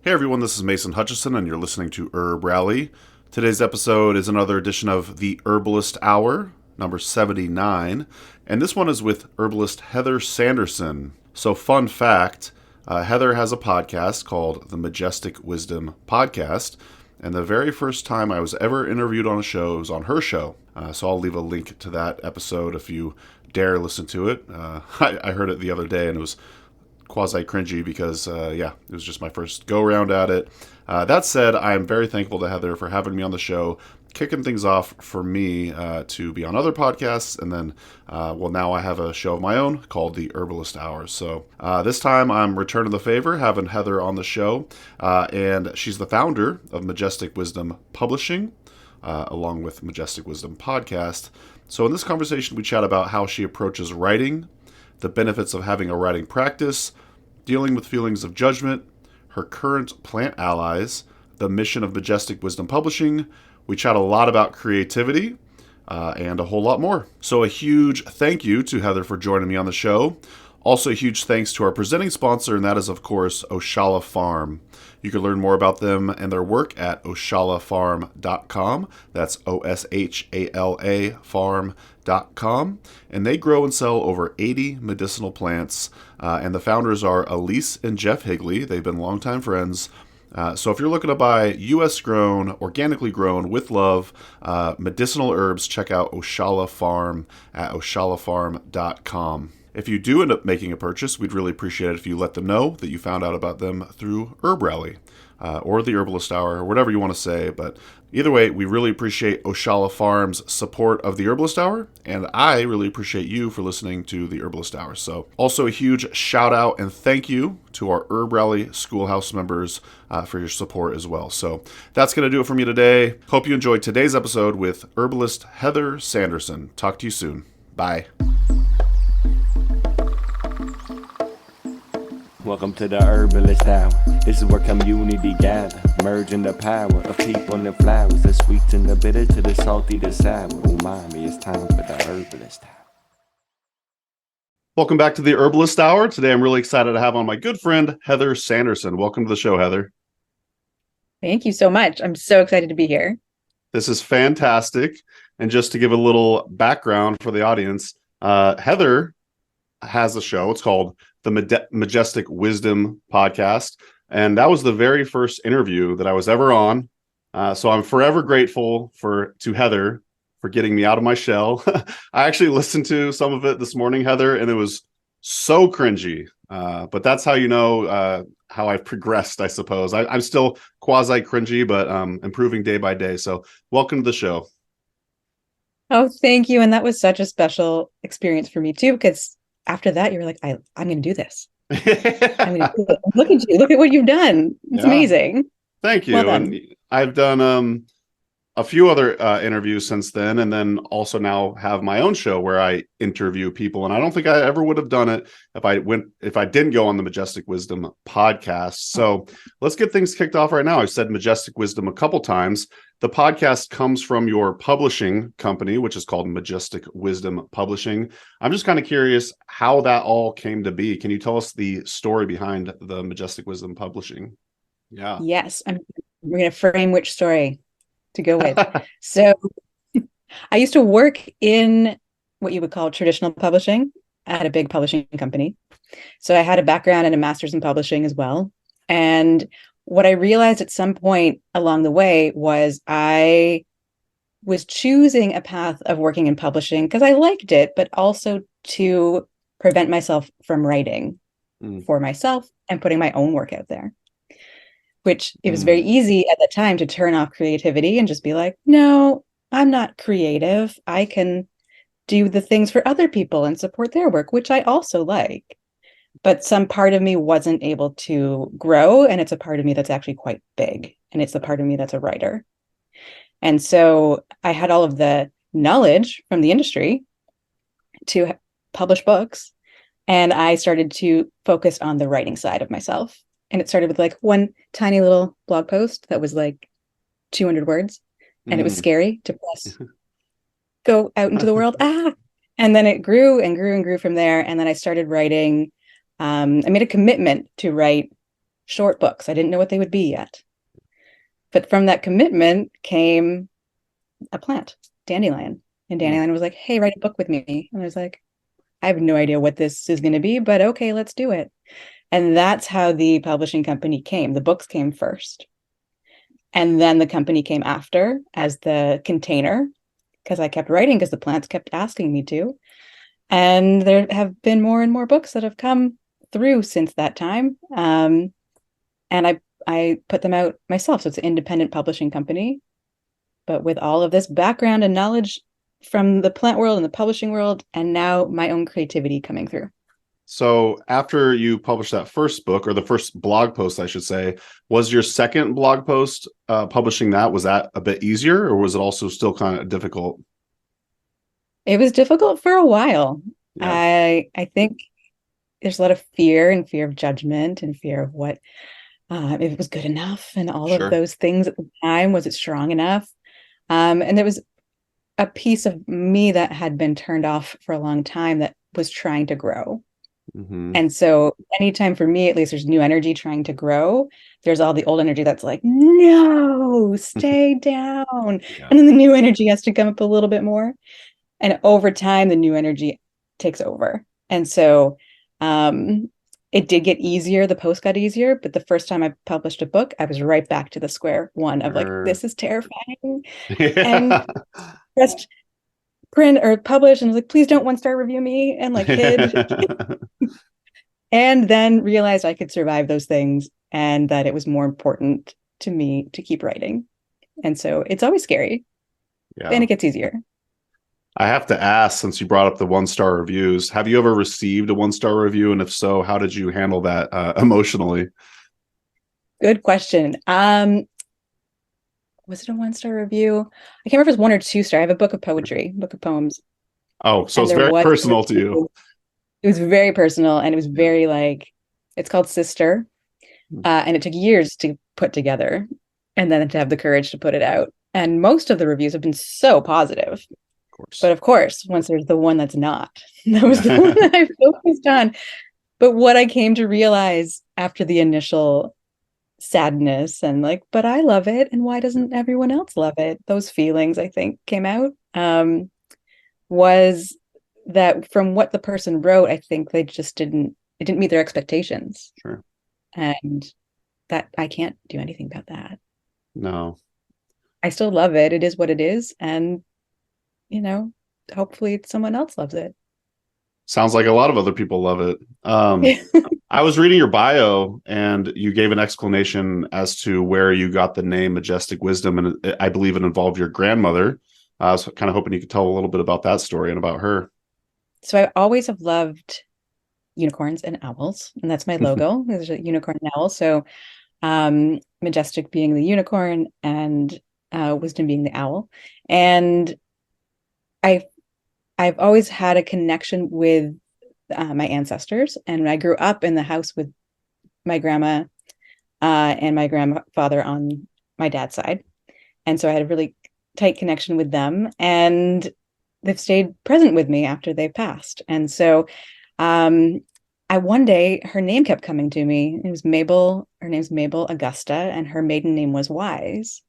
Hey everyone, this is Mason Hutchison, and you're listening to Herb Rally. Today's episode is another edition of the Herbalist Hour, number 79, and this one is with herbalist Heather Sanderson. So, fun fact, Heather has a podcast called the Majestic Wisdom Podcast, and the very first time I was ever interviewed on a show was on her show. So I'll leave a link to that episode if you dare listen to it. I heard it the other day, and it was quasi cringy because, it was just my first go around at it. That said, I'm very thankful to Heather for having me on the show, kicking things off for me to be on other podcasts. And then, now I have a show of my own called the Herbalist Hour. So this time I'm returning the favor, having Heather on the show. And she's the founder of Majestic Wisdom Publishing, along with Majestic Wisdom Podcast. So in this conversation, we chat about how she approaches writing, the benefits of having a writing practice, dealing with feelings of judgment, her current plant allies, the mission of Majestic Wisdom Publishing. We chat a lot about creativity and a whole lot more. So a huge thank you to Heather for joining me on the show. Also a huge thanks to our presenting sponsor, and that is, of course, Oshala Farm. You can learn more about them and their work at oshalafarm.com. That's O-S-H-A-L-A farm.com. And they grow and sell over 80 medicinal plants. And the founders are Elise and Jeff Higley. They've been longtime friends. So if you're looking to buy U.S. grown, organically grown, with love, medicinal herbs, check out Oshala Farm at oshalafarm.com. If you do end up making a purchase, we'd really appreciate it if you let them know that you found out about them through Herb Rally or the Herbalist Hour, or whatever you want to say. But either way, we really appreciate Oshala Farm's support of the Herbalist Hour, and I really appreciate you for listening to the Herbalist Hour. So also a huge shout out and thank you to our Herb Rally Schoolhouse members for your support as well. So that's going to do it for me today. Hope you enjoyed today's episode with herbalist Heather Sanderson. Talk to you soon. Bye. Welcome to the Herbalist Hour. This is where community gather, merging the power of people and flowers, the sweet and the bitter to the salty, the sour. Umami, it's time for the Herbalist Hour. Welcome back to the Herbalist Hour. Today I'm really excited to have on my good friend, Heather Sanderson. Welcome to the show, Heather. Thank you so much. I'm so excited to be here. This is fantastic. And just to give a little background for the audience, Heather has a show. It's called the Majestic Wisdom Podcast. And that was the very first interview that I was ever on. So I'm forever grateful to Heather for getting me out of my shell. I actually listened to some of it this morning, Heather, and it was so cringy. But that's how you know how I've progressed, I suppose. I'm still quasi cringy, but improving day by day. So welcome to the show. Oh, thank you. And that was such a special experience for me too, because after that, you were like, I'm going to do this. I'm going to do it. Look at you. Look at what you've done. It's amazing. Thank you. Well and I've done a few other interviews since then, and then also now have my own show where I interview people. And I don't think I ever would have done it if I didn't go on the Majestic Wisdom Podcast. So let's get things kicked off right now. I've said Majestic Wisdom a couple times. The podcast comes from your publishing company, which is called Majestic Wisdom Publishing. I'm just kind of curious how that all came to be. Can you tell us the story behind the Majestic Wisdom Publishing? Yeah. Yes. We're going to frame which story to go with. So I used to work in what you would call traditional publishing at a big publishing company. So I had a background and a master's in publishing as well. And what I realized at some point along the way was I was choosing a path of working in publishing because I liked it, but also to prevent myself from writing for myself and putting my own work out there. Which it was very easy at the time to turn off creativity and just be like, no, I'm not creative. I can do the things for other people and support their work, which I also like. But some part of me wasn't able to grow. And it's a part of me that's actually quite big. And it's the part of me that's a writer. And so I had all of the knowledge from the industry to publish books. And I started to focus on the writing side of myself. And it started with like one tiny little blog post that was like 200 words. And it was scary to press go out into the world. And then it grew and grew and grew from there. And then I started writing. I made a commitment to write short books. I didn't know what they would be yet. But from that commitment came a plant, dandelion. And dandelion was like, hey, write a book with me. And I was like, I have no idea what this is going to be, but okay, let's do it. And that's how the publishing company came. The books came first. And then the company came after as the container, because I kept writing because the plants kept asking me to. And there have been more and more books that have come through since that time. And I put them out myself. So it's an independent publishing company, but with all of this background and knowledge from the plant world and the publishing world, and now my own creativity coming through. So after you published that first book, or the first blog post, I should say, was your second blog post publishing that? Was that a bit easier, or was it also still kind of difficult? It was difficult for a while. Yeah. I think there's a lot of fear of judgment and fear of what if it was good enough and all of those things at the time. Was it strong enough? And there was a piece of me that had been turned off for a long time that was trying to grow. And so anytime, for me at least, there's new energy trying to grow, there's all the old energy that's like, no, stay down. Yeah. And then the new energy has to come up a little bit more. And over time, the new energy takes over. And so it did get easier. The post got easier. But the first time I published a book, I was right back to the square one of like, this is terrifying. And pressed print or publish and was like, please don't 1-star review me, and like hid. And then realized I could survive those things and that it was more important to me to keep writing. And so it's always scary. Yeah. And it gets easier. I have to ask, since you brought up the 1-star reviews, have you ever received a 1-star review? And if so, how did you handle that emotionally? Good question. Was it a 1-star review? I can't remember if it was 1 or 2-star. I have a book of poetry, book of poems. Oh, so it's very personal to you. It was very personal, and it was very like, it's called Sister. And it took years to put together and then to have the courage to put it out. And most of the reviews have been so positive. Of course. But of course, once there's the one that's not, that was the one that I focused on. But what I came to realize after the initial sadness and like, but I love it, and why doesn't everyone else love it? Those feelings, I think, came out, was that from what the person wrote, I think they just it didn't meet their expectations. Sure. And that I can't do anything about that. No. I still love it. It is what it is. And, hopefully someone else loves it. Sounds like a lot of other people love it. I was reading your bio, and you gave an explanation as to where you got the name Majestic Wisdom, and I believe it involved your grandmother. I was kind of hoping you could tell a little bit about that story and about her. So I always have loved unicorns and owls, and that's my logo. There's a unicorn and owl. So Majestic being the unicorn and Wisdom being the owl. And I've always had a connection with my ancestors, and I grew up in the house with my grandma and my grandfather on my dad's side. And so I had a really tight connection with them, and they've stayed present with me after they've passed. And so one day her name kept coming to me. It was Mabel. Her name's Mabel Augusta, and her maiden name was Wise.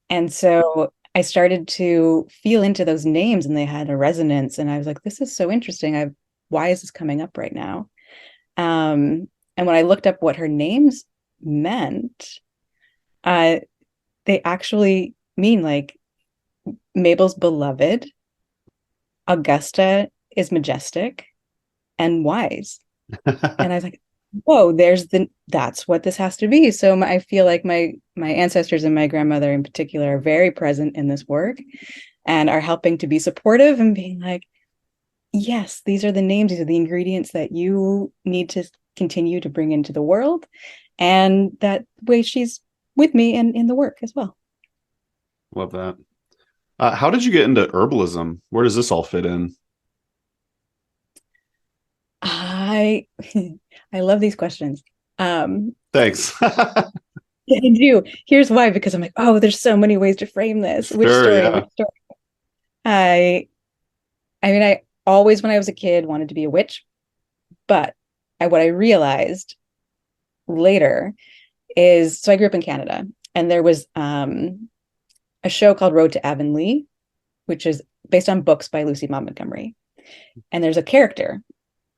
And so I started to feel into those names, and they had a resonance. And I was like, this is so interesting. Wise is coming up right now. And when I looked up what her names meant, they actually mean like Mabel's beloved, Augusta is majestic, and wise. And I was like, whoa, that's what this has to be. So I feel like my ancestors and my grandmother in particular are very present in this work and are helping to be supportive and being like, yes, these are the names, these are the ingredients that you need to continue to bring into the world. And that way she's with me and in the work as well. Love that. How did you get into herbalism? Where does this all fit in? I love these questions. Thanks. I do. Here's why, because I'm like, oh, there's so many ways to frame this. Which story? I mean, I always, when I was a kid, wanted to be a witch. But what I realized later is, so I grew up in Canada, and there was a show called Road to Avonlea, which is based on books by Lucy Maud Montgomery. And there's a character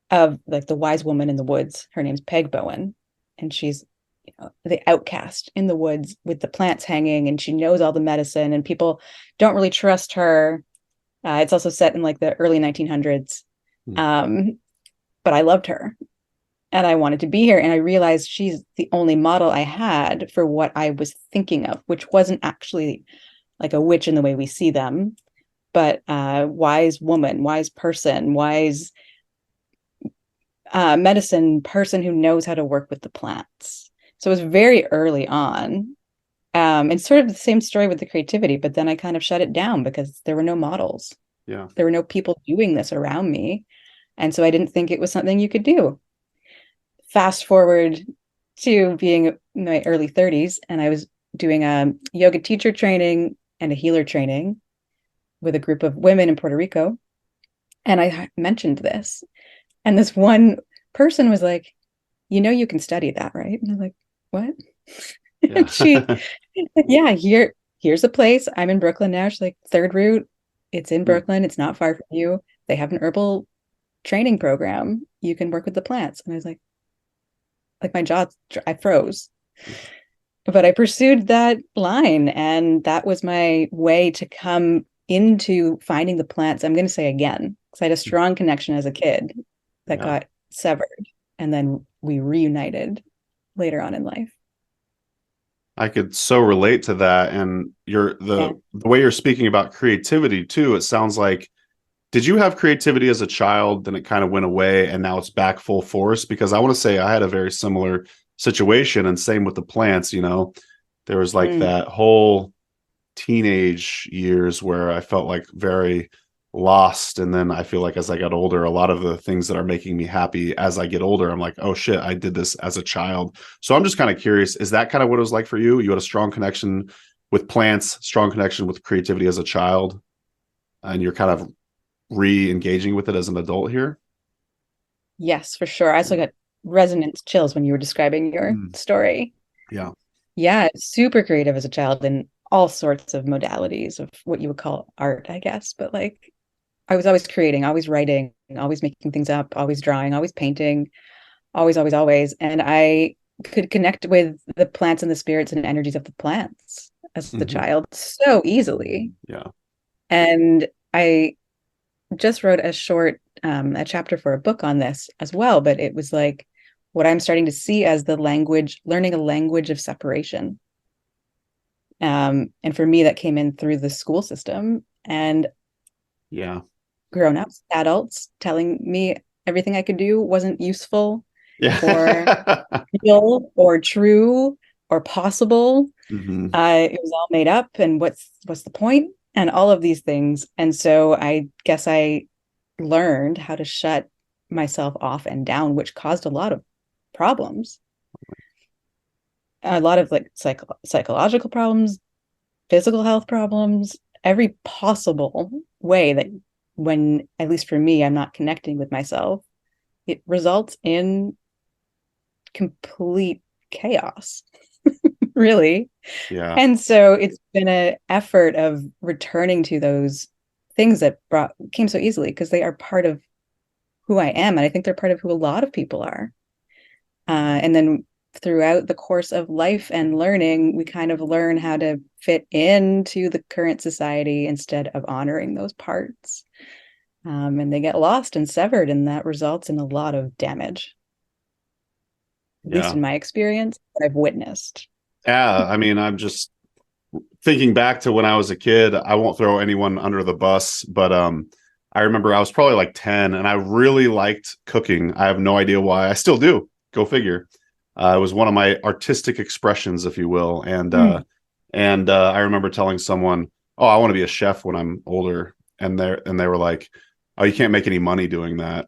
of like the wise woman in the woods. Her name's Peg Bowen, and she's, you know, the outcast in the woods with the plants hanging, and she knows all the medicine, and people don't really trust her. It's also set in like the early 1900s. But I loved her, and I wanted to be here. And I realized she's the only model I had for what I was thinking of, which wasn't actually like a witch in the way we see them, but wise woman, wise person, wise medicine person who knows how to work with the plants. So it was very early on. And sort of the same story with the creativity, but then I kind of shut it down because there were no models. Yeah. There were no people doing this around me. And so I didn't think it was something you could do. Fast forward to being in my early 30s, and I was doing a yoga teacher training and a healer training with a group of women in Puerto Rico. And I mentioned this. And this one person was like, you know, you can study that, right? And I was like, what? Yeah. And she, yeah, here's a place. I'm in Brooklyn now. She's like, Third Route. It's in Brooklyn. It's not far from you. They have an herbal training program. You can work with the plants. And I was like my jaw, I froze. But I pursued that line, and that was my way to come into finding the plants. I'm going to say again, because I had a strong connection as a kid that got severed, and then we reunited later on in life. I could so relate to that. And the way you're speaking about creativity too, it sounds like, did you have creativity as a child, then it kind of went away and now it's back full force? Because I want to say I had a very similar situation, and same with the plants. You know, there was like that whole teenage years where I felt like very lost. And then I feel like as I got older, a lot of the things that are making me happy as I get older, I'm like, oh shit, I did this as a child. So I'm just kind of curious, is that kind of what it was like for you? You had a strong connection with plants, strong connection with creativity as a child, and you're kind of re-engaging with it as an adult here? Yes, for sure. I also got resonance chills when you were describing your story. Yeah, super creative as a child in all sorts of modalities of what you would call art, I guess. But like, I was always creating, always writing, always making things up, always drawing, always painting, always. And I could connect with the plants and the spirits and energies of the plants as the child so easily. Yeah. And I just wrote a chapter for a book on this as well, but it was like what I'm starting to see as the language, learning a language of separation. And for me, that came in through the school system, and grown-ups, adults telling me everything I could do wasn't useful or real or true or possible. It was all made up, and what's the point? And all of these things. And so I guess I learned how to shut myself off and down, which caused a lot of problems. A lot of like psychological problems, physical health problems, every possible way that, when, at least for me, I'm not connecting with myself, it results in complete chaos. Really. Yeah. And so it's been an effort of returning to those things that came so easily, because they are part of who I am. And I think they're part of who a lot of people are. And then throughout the course of life and learning, we kind of learn how to fit into the current society instead of honoring those parts. And they get lost and severed, and that results in a lot of damage. At least in my experience, what I've witnessed. Yeah, I mean, I'm just thinking back to when I was a kid. I won't throw anyone under the bus, but I remember I was probably like 10, and I really liked cooking. I have no idea why. I still do. Go figure. It was one of my artistic expressions, if you will. And I remember telling someone, "Oh, I want to be a chef when I'm older," and they were like, "Oh, you can't make any money doing that."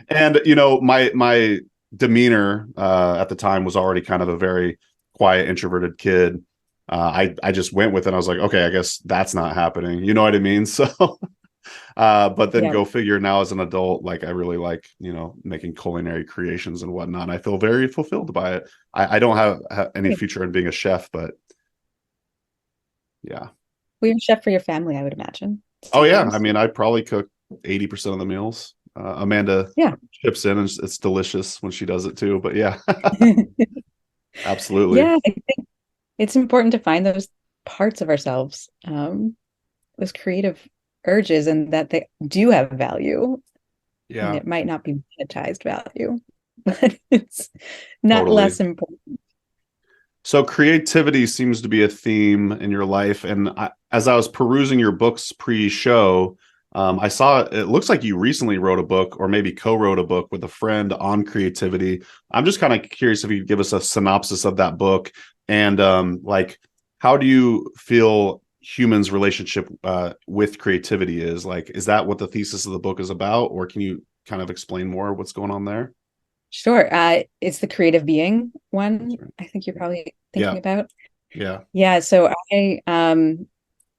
And you know, my demeanor at the time was already kind of a very quiet, introverted kid. I just went with it. I was like, okay, I guess that's not happening. You know what I mean? So But then Yeah. go figure, now as an adult, like I really like, making culinary creations and whatnot. I feel very fulfilled by it. I don't have any future in being a chef, but yeah. Well, you're a chef for your family, I would imagine. Oh yeah. I Sometimes. mean, I probably cook 80% of the meals. Amanda Yeah. chips in, and it's delicious when she does it too. But yeah, absolutely. Yeah, I think it's important to find those parts of ourselves, those creative urges, and that they do have value. And Yeah, it might not be monetized value, but it's not totally. less important. So creativity seems to be a theme in your life. And as I was perusing your books pre-show, I saw it looks like you recently wrote a book, or maybe co-wrote a book with a friend on creativity. I'm just kind of curious if you could give us a synopsis of that book, and like, how do you feel humans' relationship with creativity is? Like, is that what the thesis of the book is about, or can you kind of explain more what's going on there? Sure. It's the creative being That's one, right. I think you're probably Yeah, thinking about. yeah. Yeah, so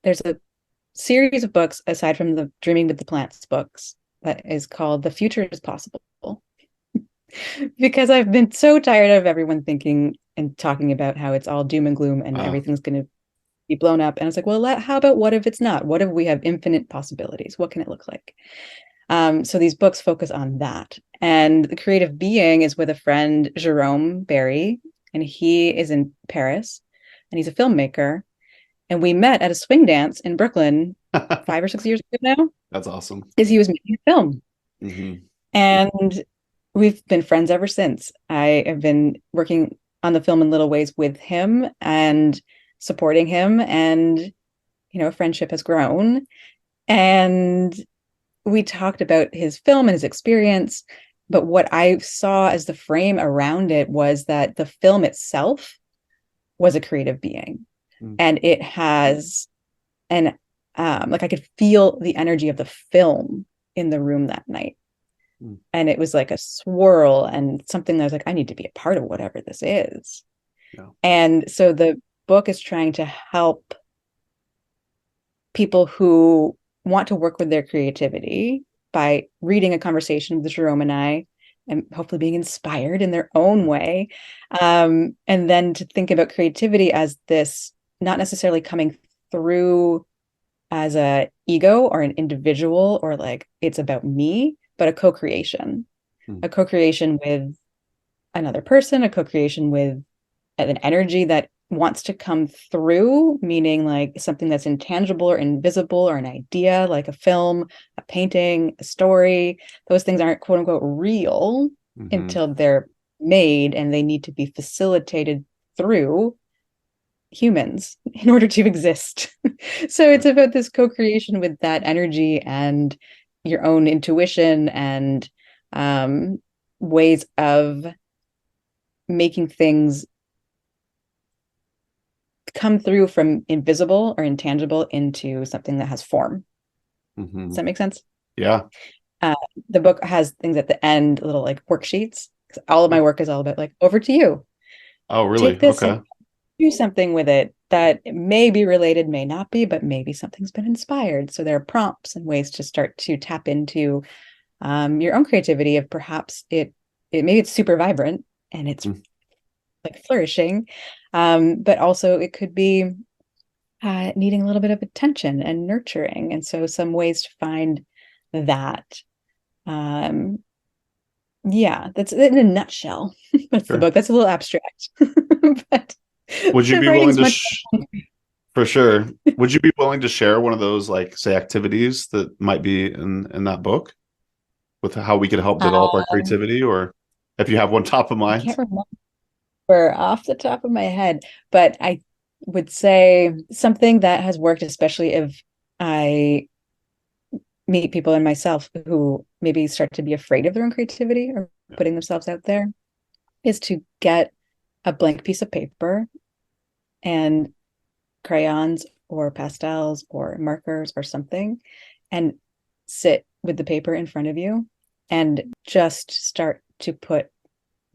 there's a series of books aside from the Dreaming with the Plants books that is called The Future is Possible. Because I've been so tired of everyone thinking and talking about how it's all doom and gloom and Uh, everything's going to be blown up. And it's like, well, how about what if it's not? What if we have infinite possibilities? What can it look like? So these books focus on that. And The Creative Being is with a friend, Jerome Barry, and he is in Paris and he's a filmmaker. And we met at a swing dance in Brooklyn 5 or 6 years ago now, that's awesome. because he was making a film. Hmm. And we've been friends ever since. I have been working on the film in little ways with him and supporting him. And, friendship has grown. And we talked about his film and his experience. But what I saw as the frame around it was that the film itself was a creative being. Mm. And it has like I could feel the energy of the film in the room that night. Mm. And it was like a swirl and something that I was like, I need to be a part of whatever this is. Yeah. And so the book is trying to help people who want to work with their creativity by reading a conversation with Jerome and I, and hopefully being inspired in their own way. And then to think about creativity as this, not necessarily coming through as a ego or an individual, or like it's about me, but a co-creation, Mm. a co-creation with another person, a co-creation with an energy that wants to come through, meaning like something that's intangible or invisible, or an idea like a film, a painting, a story. Those things aren't quote unquote real Hmm. until they're made, and they need to be facilitated through humans in order to exist. So it's about this co-creation with that energy and your own intuition and ways of making things come through from invisible or intangible into something that has form. Hmm. Does that make sense? Yeah. Uh, the book has things at the end, little like worksheets. All of my work is all about like, over to you. Oh, really? Take this Okay. and do something with it that may be related, may not be, but maybe something's been inspired. So there are prompts and ways to start to tap into your own creativity. Of perhaps it maybe it's super vibrant and it's Mm. like flourishing, but also it could be needing a little bit of attention and nurturing. And so some ways to find that. Um, yeah, that's in a nutshell. That's the Sure. book. That's a little abstract, but Would you the be willing writing's to much. for sure. Would you be willing to share one of those, like, say, activities that might be in that book, with how we could help develop our Um, creativity, or if you have one top of I mind? can't remember off the top of my head, but I would say something that has worked, especially if I meet people and myself who maybe start to be afraid of their own creativity or Yeah. putting themselves out there, is to get a blank piece of paper and crayons or pastels or markers or something, and sit with the paper in front of you and just start to put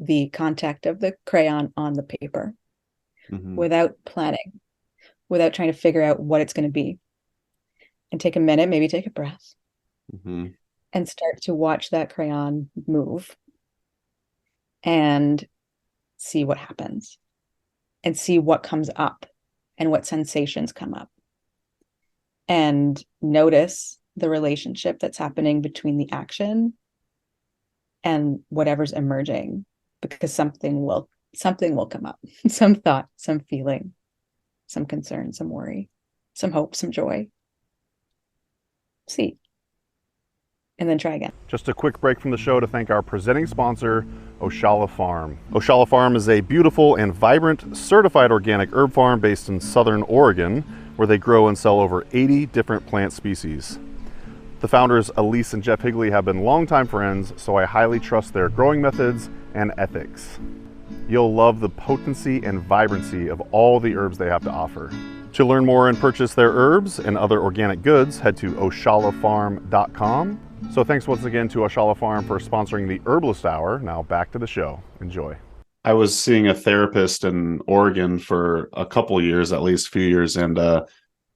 the contact of the crayon on the paper Hmm. without planning, without trying to figure out what it's going to be. And take a minute, maybe take a breath, Mm-hmm. and start to watch that crayon move and see what happens and see what comes up and what sensations come up, and notice the relationship that's happening between the action and whatever's emerging, because something will come up. Some thought, some feeling, some concern, some worry, some hope, some joy. See, and then try again. Just a quick break from the show to thank our presenting sponsor, Oshala Farm. Oshala Farm is a beautiful and vibrant certified organic herb farm based in Southern Oregon, where they grow and sell over 80 different plant species. The founders, Elise and Jeff Higley, have been longtime friends, so I highly trust their growing methods and ethics. You'll love the potency and vibrancy of all the herbs they have to offer. To learn more and purchase their herbs and other organic goods, head to oshalafarm.com. So thanks once again to Oshala Farm for sponsoring the Herbalist Hour. Now back to the show. Enjoy. I was seeing a therapist in Oregon for a couple of years, at least a few years, and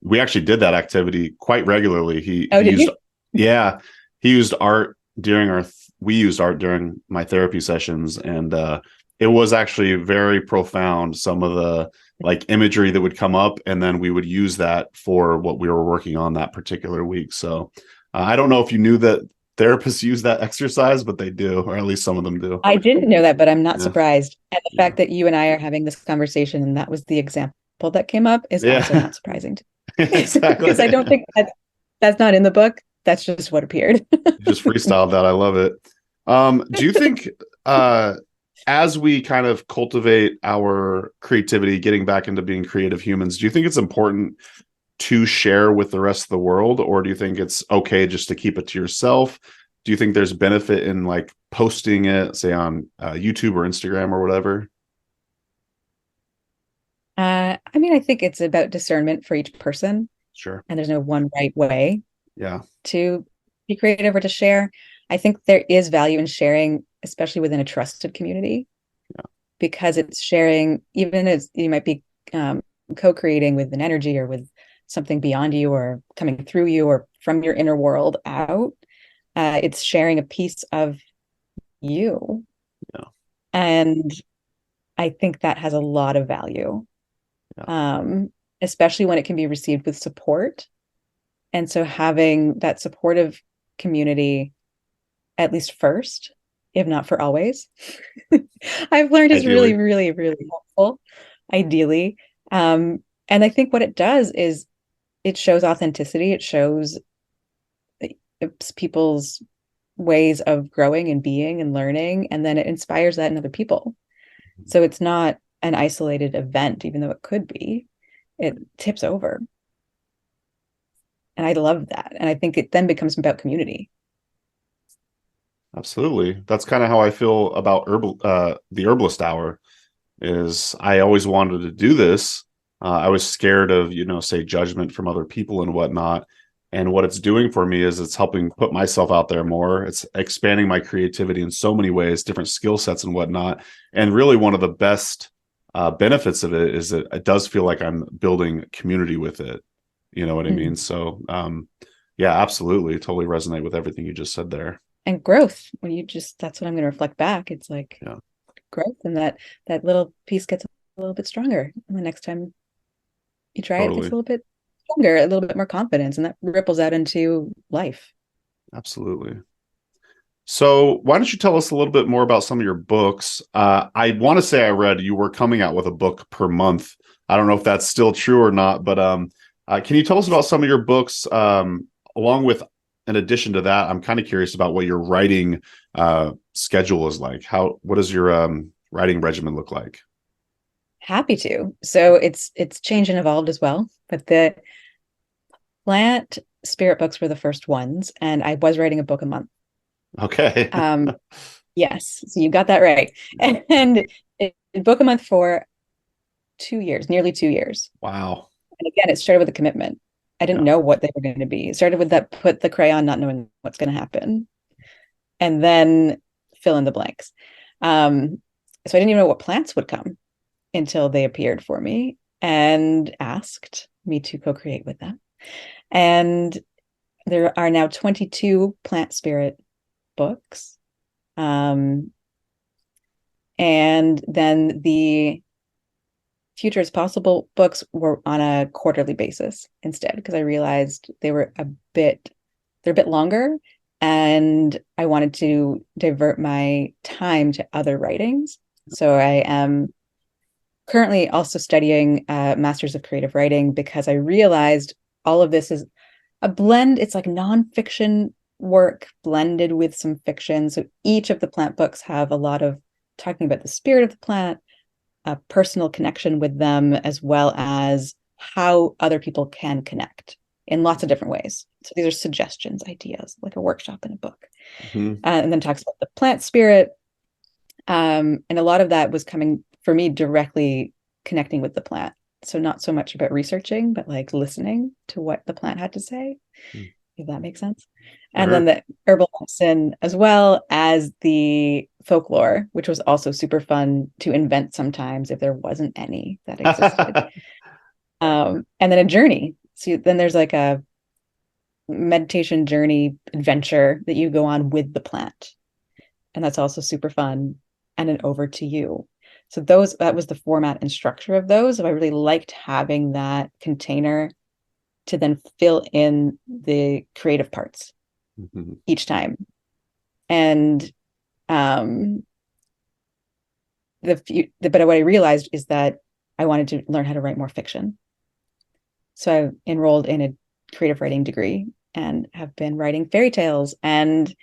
we actually did that activity quite regularly. He used, yeah, he used art during we used art during my therapy sessions, and it was actually very profound. Some of the like imagery that would come up, and then we would use that for what we were working on that particular week. So I don't know if you knew that therapists use that exercise, but they do, or at least some of them do. I didn't know that, but I'm not surprised. And the fact that you and I are having this conversation and that was the example that came up is also not surprising to me. Exactly. Because I don't think that's not in the book. That's just what appeared. You just freestyled that. I love it. Do you think as we kind of cultivate our creativity, getting back into being creative humans, do you think it's important to share with the rest of the world, or do you think it's okay just to keep it to yourself? Do you think there's benefit in like posting it, say on YouTube or Instagram or whatever? I mean, I think it's about discernment for each person. Sure. And there's no one right way to be creative or to share. I think there is value in sharing, especially within a trusted community, because it's sharing, even as you might be co-creating with an energy or with something beyond you or coming through you or from your inner world out. It's sharing a piece of you. Yeah. And I think that has a lot of value, especially when it can be received with support. And so having that supportive community, at least first, if not for always, I've learned is really, really, really helpful, ideally. And I think what it does is it shows authenticity. It shows people's ways of growing and being and learning, and then it inspires that in other people. So it's not an isolated event, even though it could be. It tips over. And I love that. And I think it then becomes about community. Absolutely. That's kind of how I feel about the Herbalist Hour. Is I always wanted to do this. I was scared of, say judgment from other people and whatnot. And what it's doing for me is it's helping put myself out there more. It's expanding my creativity in so many ways, different skill sets and whatnot. And really one of the best benefits of it is that it does feel like I'm building community with it. You know what I mean? So yeah, absolutely. Totally resonate with everything you just said there. And growth, that's what I'm going to reflect back. It's like growth, and that little piece gets a little bit stronger. And the next time you try it, it's a little bit stronger, a little bit more confidence, and that ripples out into life. Absolutely. So why don't you tell us a little bit more about some of your books? I want to say I read you were coming out with a book per month. I don't know if that's still true or not, but can you tell us about some of your books? Along with, in addition to that, I'm kind of curious about what your writing schedule is like. What does your writing regimen look like? Happy to. So it's changed and evolved as well. But the plant spirit books were the first ones, and I was writing a book a month. Okay. Yes, so you got that right. And book a month for 2 years, nearly 2 years. Wow. And again, it started with a commitment. I didn't know what they were going to be. It started with that, put the crayon, not knowing what's going to happen, and then fill in the blanks. So I didn't even know what plants would come until they appeared for me and asked me to co-create with them. And there are now 22 plant spirit books. And then the Future is Possible books were on a quarterly basis instead, because I realized they're a bit longer, and I wanted to divert my time to other writings. So I am currently also studying Masters of Creative Writing, because I realized all of this is a blend. It's like nonfiction work blended with some fiction. So each of the plant books have a lot of talking about the spirit of the plant, a personal connection with them, as well as how other people can connect in lots of different ways. So these are suggestions, ideas, like a workshop in a book. Mm-hmm. And then talks about the plant spirit. And a lot of that was coming for me directly connecting with the plant. So not so much about researching, but like listening to what the plant had to say, if that makes sense. And then the herbal medicine, as well as the folklore, which was also super fun to invent sometimes if there wasn't any that existed. And then a journey. So then there's like a meditation journey adventure that you go on with the plant. And that's also super fun. And an over to you. So that was the format and structure of those. I really liked having that container to then fill in the creative parts each time. And but what I realized is that I wanted to learn how to write more fiction. So I enrolled in a creative writing degree and have been writing fairy tales and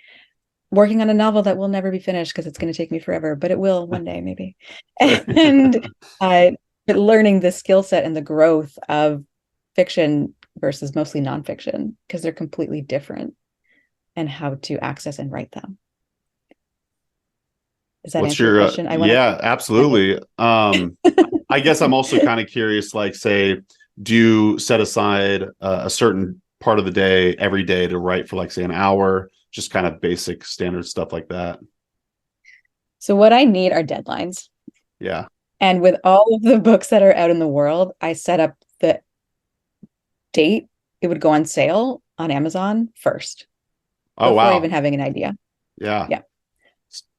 working on a novel that will never be finished because it's going to take me forever, but it will one day maybe. And but learning the skill set and the growth of fiction versus mostly nonfiction, because they're completely different, and how to access and write them. Does that answer your question? Yeah, absolutely. I guess I'm also kind of curious, like, say, do you set aside a certain part of the day every day to write for, like, say, an hour, just kind of basic standard stuff like that? So what I need are deadlines. Yeah. And with all of the books that are out in the world, I set up the date it would go on sale on Amazon first. Oh, before wow. even having an idea. Yeah. Yeah.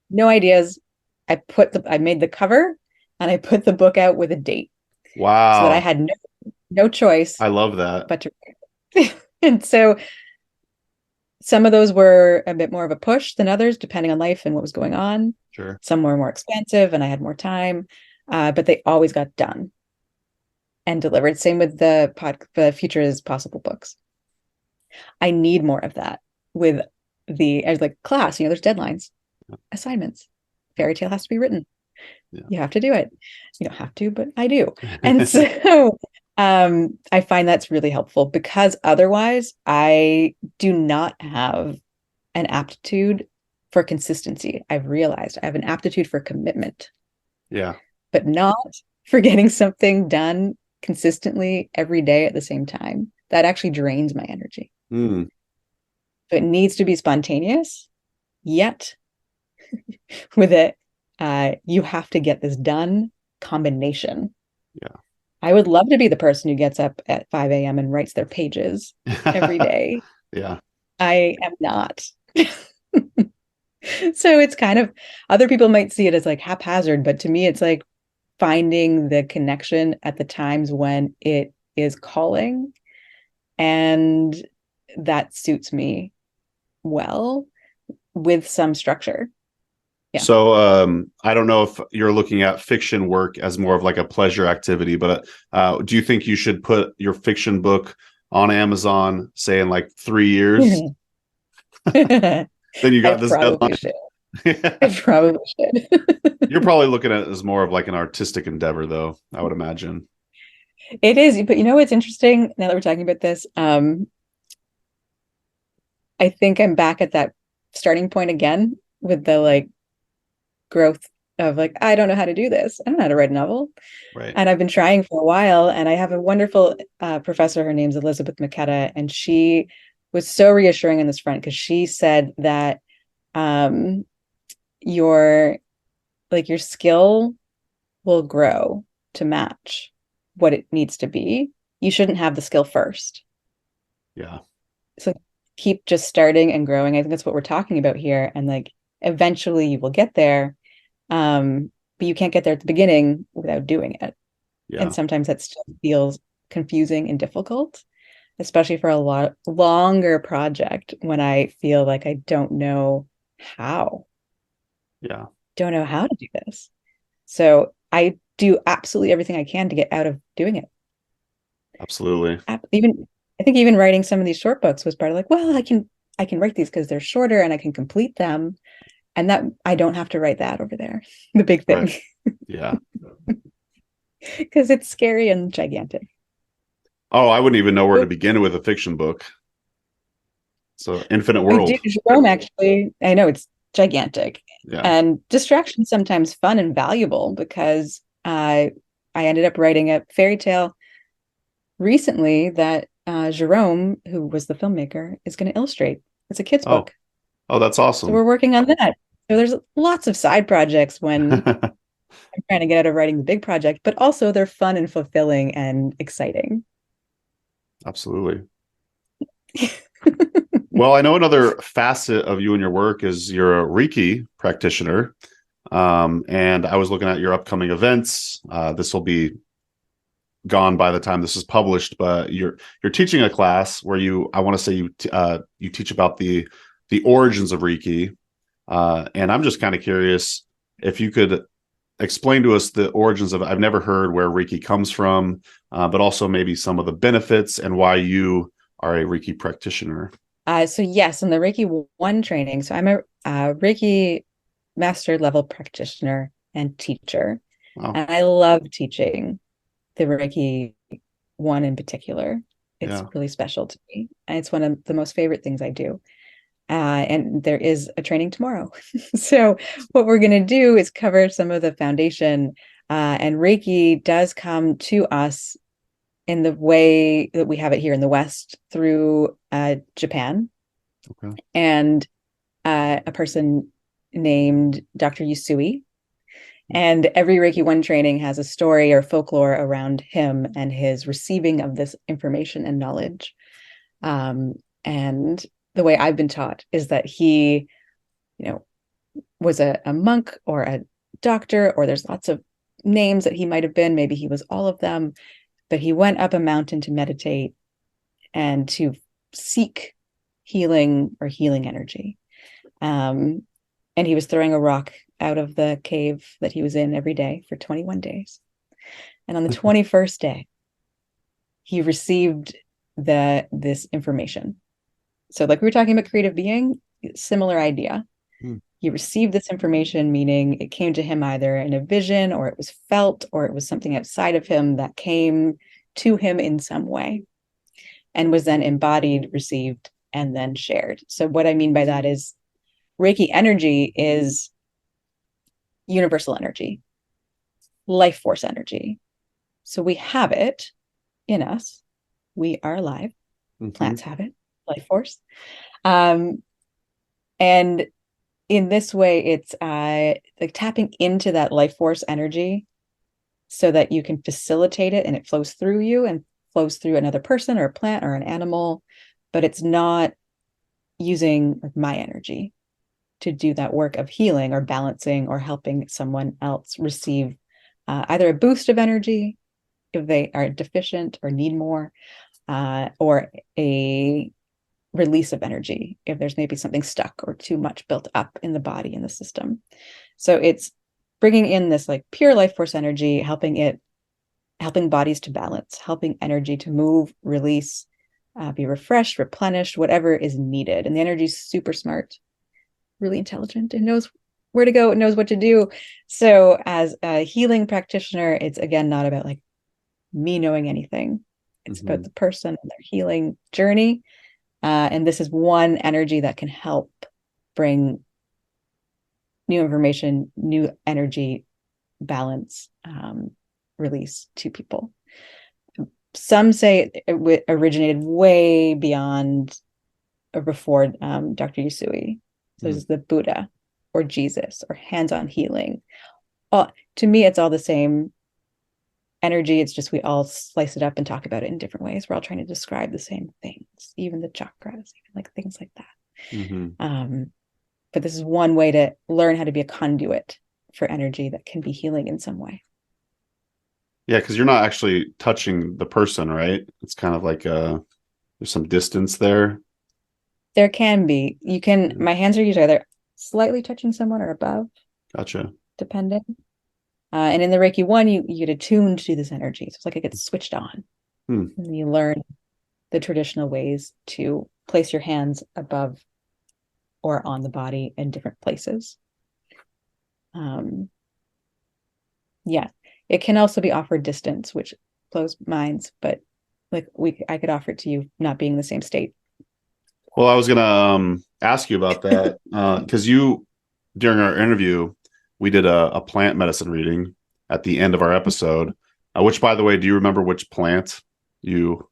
No ideas. I made the cover and I put the book out with a date. Wow. So that I had no choice. I love that. But and so some of those were a bit more of a push than others, depending on life and what was going on. Sure. Some were more expensive and I had more time, but they always got done and delivered. Same with the Future is Possible books. I need more of that with I was like, class, there's deadlines, assignments, fairy tale has to be written. Yeah. You have to do it. You don't have to, but I do. And so I find that's really helpful, because otherwise I do not have an aptitude for consistency. I've realized I have an aptitude for commitment. Yeah. But not for getting something done consistently every day at the same time. That actually drains my energy. Mm. So it needs to be spontaneous, yet with it, you have to get this done combination. Yeah. I would love to be the person who gets up at 5 a.m. and writes their pages every day. Yeah. I am not. So it's kind of, other people might see it as like haphazard, but to me, it's like finding the connection at the times when it is calling, and that suits me well with some structure. Yeah. So I don't know if you're looking at fiction work as more of like a pleasure activity, but do you think you should put your fiction book on Amazon, say, in like 3 years? Then you got this deadline. I probably should. You're probably looking at it as more of like an artistic endeavor, though, I would imagine. It is, but what's interesting now that we're talking about this? I think I'm back at that starting point again with the like growth of like, I don't know how to do this. I don't know how to write a novel. Right. And I've been trying for a while, and I have a wonderful professor. Her name's Elizabeth McKetta, and she was so reassuring on this front, because she said that your skill will grow to match what it needs to be. You shouldn't have the skill first. Yeah. So keep just starting and growing. I think that's what we're talking about here. And like eventually you will get there. But you can't get there at the beginning without doing it. Yeah. And sometimes that still feels confusing and difficult, especially for a lot longer project when I feel like I don't know how. Yeah. Don't know how to do this. So I do absolutely everything I can to get out of doing it. Absolutely. Even I think even writing some of these short books was part of like, well, I can write these because they're shorter and I can complete them. And that I don't have to write that over there. The big thing. Right. Yeah. Because it's scary and gigantic. Oh, I wouldn't even know where to begin with a fiction book. So Infinite World. Jerome, actually, I know it's gigantic. Yeah. And distraction sometimes fun and valuable because I ended up writing a fairy tale recently that Jerome, who was the filmmaker, is going to illustrate. It's a kid's book. Oh, that's awesome. So we're working on that. So there's lots of side projects when I'm trying to get out of writing the big project, but also they're fun and fulfilling and exciting. Absolutely. Well, I know another facet of you and your work is you're a Reiki practitioner. And I was looking at your upcoming events. This will be gone by the time this is published, but you're teaching a class where I want to say you teach about the origins of Reiki. And I'm just kind of curious if you could explain to us the origins of it. I've never heard where Reiki comes from, but also maybe some of the benefits and why you are a Reiki practitioner. So yes, in the Reiki 1 training. So I'm a Reiki master level practitioner and teacher. Wow. And I love teaching the Reiki 1 in particular. It's really special to me. And it's one of the most favorite things I do. And there is a training tomorrow. So what we're going to do is cover some of the foundation. And Reiki does come to us in the way that we have it here in the West through Japan. Okay. And a person named Dr. Yusui. And every Reiki 1 training has a story or folklore around him and his receiving of this information and knowledge. And the way I've been taught is that he, was a monk or a doctor, or there's lots of names that he might have been. Maybe he was all of them, but he went up a mountain to meditate and to seek healing or healing energy. And he was throwing a rock out of the cave that he was in every day for 21 days. And on the 21st day, he received this information. So like we were talking about creative being, similar idea. He received this information, meaning it came to him either in a vision, or it was felt, or it was something outside of him that came to him in some way and was then embodied, received, and then shared. So what I mean by that is Reiki energy is universal energy, life force energy. So we have it in us. We are alive. Mm-hmm. Plants have it, life force. And in this way, it's like tapping into that life force energy so that you can facilitate it and it flows through you and flows through another person or a plant or an animal, but it's not using my energy to do that work of healing or balancing or helping someone else receive either a boost of energy if they are deficient or need more, or a release of energy if there's maybe something stuck or too much built up in the body, in the system. So it's bringing in this like pure life force energy, helping bodies to balance, helping energy to move, release, be refreshed, replenished, whatever is needed. And the energy is super smart, really intelligent, and knows where to go, and knows what to do. So as a healing practitioner, it's again not about like me knowing anything. It's about the person and their healing journey. And this is one energy that can help bring new information, new energy, balance, release to people. Some say it originated way beyond or before Dr. Yusui. So this is the Buddha or Jesus or hands-on healing. To me, it's all the same energy. It's just we all slice it up and talk about it in different ways. We're all trying to describe the same things, even the chakras, even like things like that. Mm-hmm. But this is one way to learn how to be a conduit for energy that can be healing in some way. Yeah, because you're not actually touching the person, right? It's kind of like there's some distance there. There can be. My hands are usually either slightly touching someone or above. Gotcha. Depending. And in the Reiki 1, you get attuned to this energy. So it's like it gets switched on. And you learn the traditional ways to place your hands above or on the body in different places. Yeah. It can also be offered distance, which blows minds, but like I could offer it to you not being in the same state. Well, I was gonna ask you about that because during our interview, we did a plant medicine reading at the end of our episode. Which, by the way, do you remember which plant you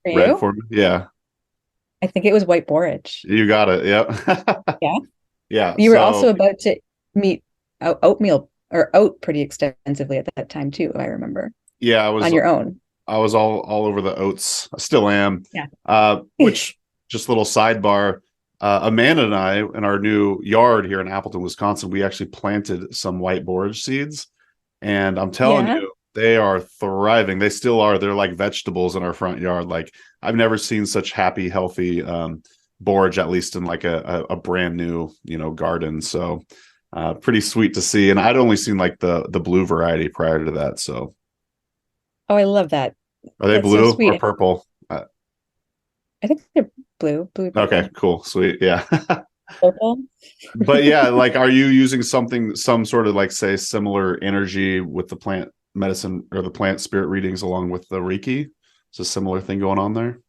read for me? Yeah, I think it was white borage. you got it. Yep. Yeah. Yeah. You were also about to meet oatmeal or oat pretty extensively at that time too, I remember. Yeah, I was on your own. I was all over the oats. I still am. Yeah. Which, just a little sidebar, Amanda and I, in our new yard here in Appleton, Wisconsin, we actually planted some white borage seeds. And I'm telling you, they are thriving. They still are. They're like vegetables in our front yard. Like, I've never seen such happy, healthy borage, at least in like a brand new, garden. So pretty sweet to see. And I'd only seen like the blue variety prior to that. So. Oh, I love that. Are they blue or purple? I think they're blue. Purple. Okay, cool. Sweet. Yeah. Purple. But yeah, like, are you using some sort of like, say, similar energy with the plant medicine or the plant spirit readings along with the Reiki? It's a similar thing going on there?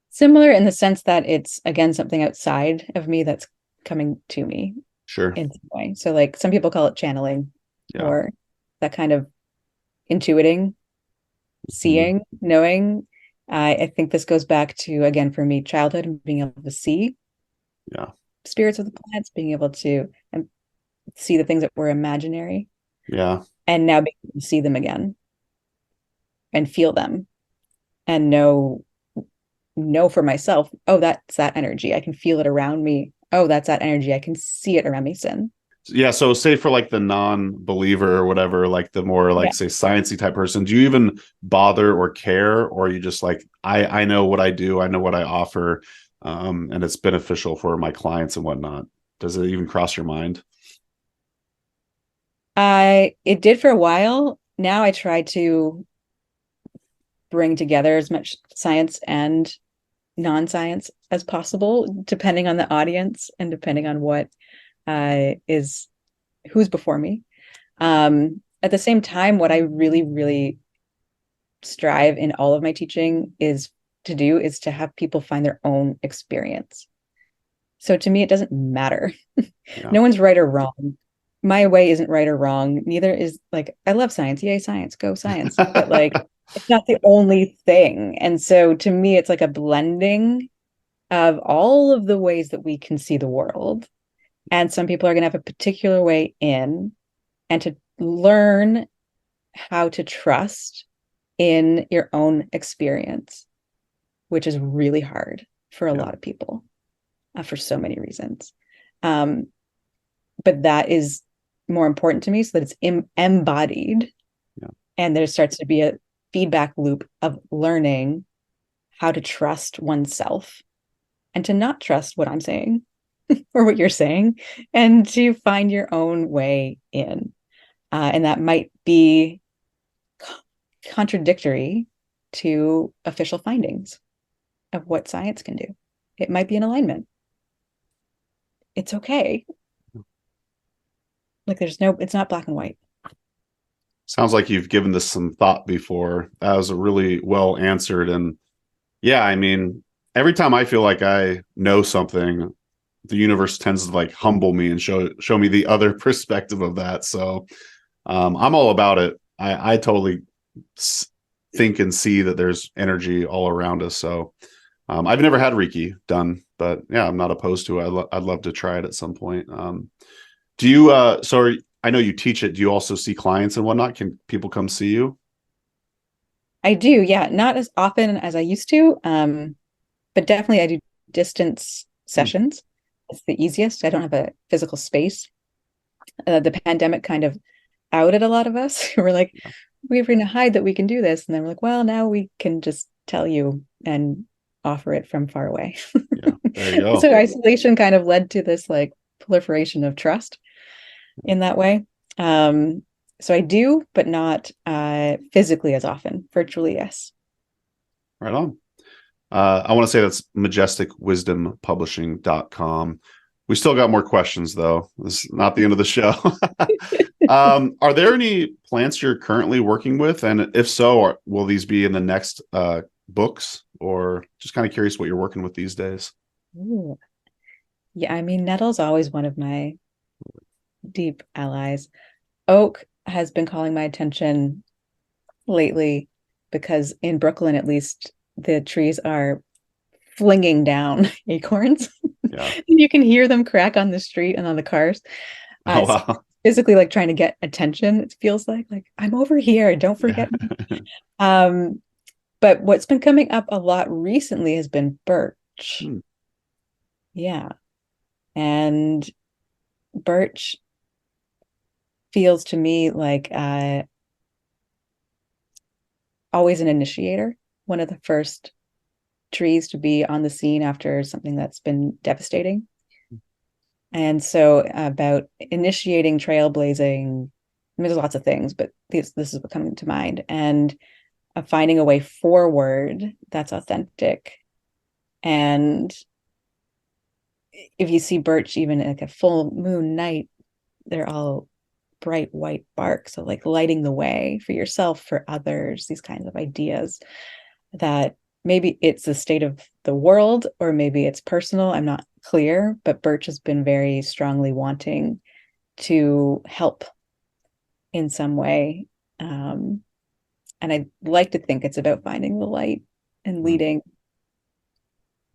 Similar in the sense that it's, again, something outside of me that's coming to me. Sure. In some way. So like some people call it channeling or that kind of intuiting, seeing, knowing. I think this goes back to, again, for me, childhood and being able to see spirits of the plants, being able to see the things that were imaginary. Yeah. And now being able to see them again and feel them and know for myself, oh, that's that energy. I can feel it around me. Oh, that's that energy. I can see it around me. Yeah. So say for like the non-believer or whatever, like the more like say sciencey type person, do you even bother or care? Or are you just like, I know what I do. I know what I offer. And it's beneficial for my clients and whatnot. Does it even cross your mind? It did for a while. Now I try to bring together as much science and non-science as possible, depending on the audience and depending on what who's before me. At the same time, what I really, really strive in all of my teaching is to have people find their own experience. So to me, it doesn't matter. No one's right or wrong. My way isn't right or wrong. Neither is, like, I love science. Yay, science, go science. But like, it's not the only thing. And so to me, it's like a blending of all of the ways that we can see the world. And some people are going to have a particular way in, and to learn how to trust in your own experience, which is really hard for a lot of people for so many reasons. But that is more important to me, so that it's embodied. And there starts to be a feedback loop of learning how to trust oneself and to not trust what I'm saying or what you're saying, and to find your own way in. And that might be contradictory to official findings of what science can do. It might be in alignment. It's okay. Like, it's not black and white. Sounds like you've given this some thought before. That was really well answered. And yeah, I mean, every time I feel like I know something, the universe tends to like humble me and show me the other perspective of that. So I'm all about it. I totally think and see that there's energy all around us. So I've never had Reiki done, but yeah, I'm not opposed to it. I'd love to try it at some point. Do you, I know you teach it. Do you also see clients and whatnot? Can people come see you? I do, yeah, not as often as I used to, but definitely I do distance sessions. It's the easiest. I don't have a physical space. The pandemic kind of outed a lot of us. We're like, we were going to hide that we can do this, and then we're like, well, now we can just tell you and offer it from far away. Yeah, there you go. So isolation kind of led to this like proliferation of trust in that way. So I do, but not physically as often. Virtually, yes. Right on. I want to say that's majesticwisdompublishing.com. We still got more questions, though. This is not the end of the show. Are there any plants you're currently working with? And if so, will these be in the next books? Or just kind of curious what you're working with these days? Ooh. Yeah, I mean, nettle's always one of my deep allies. Oak has been calling my attention lately because in Brooklyn, at least, the trees are flinging down acorns. Yeah. You can hear them crack on the street and on the cars. Oh, It's wow. physically like trying to get attention. It feels like I'm over here. Don't forget me. But what's been coming up a lot recently has been birch. Yeah. And birch feels to me like always an initiator, one of the first trees to be on the scene after something that's been devastating. And so about initiating trailblazing, I mean, there's lots of things, but this is what coming to mind. And finding a way forward that's authentic. And if you see birch, even like a full moon night, they're all bright white bark. So like lighting the way for yourself, for others, these kinds of ideas that maybe it's the state of the world or maybe it's personal. I'm not clear, but birch has been very strongly wanting to help in some way. And I like to think it's about finding the light and leading.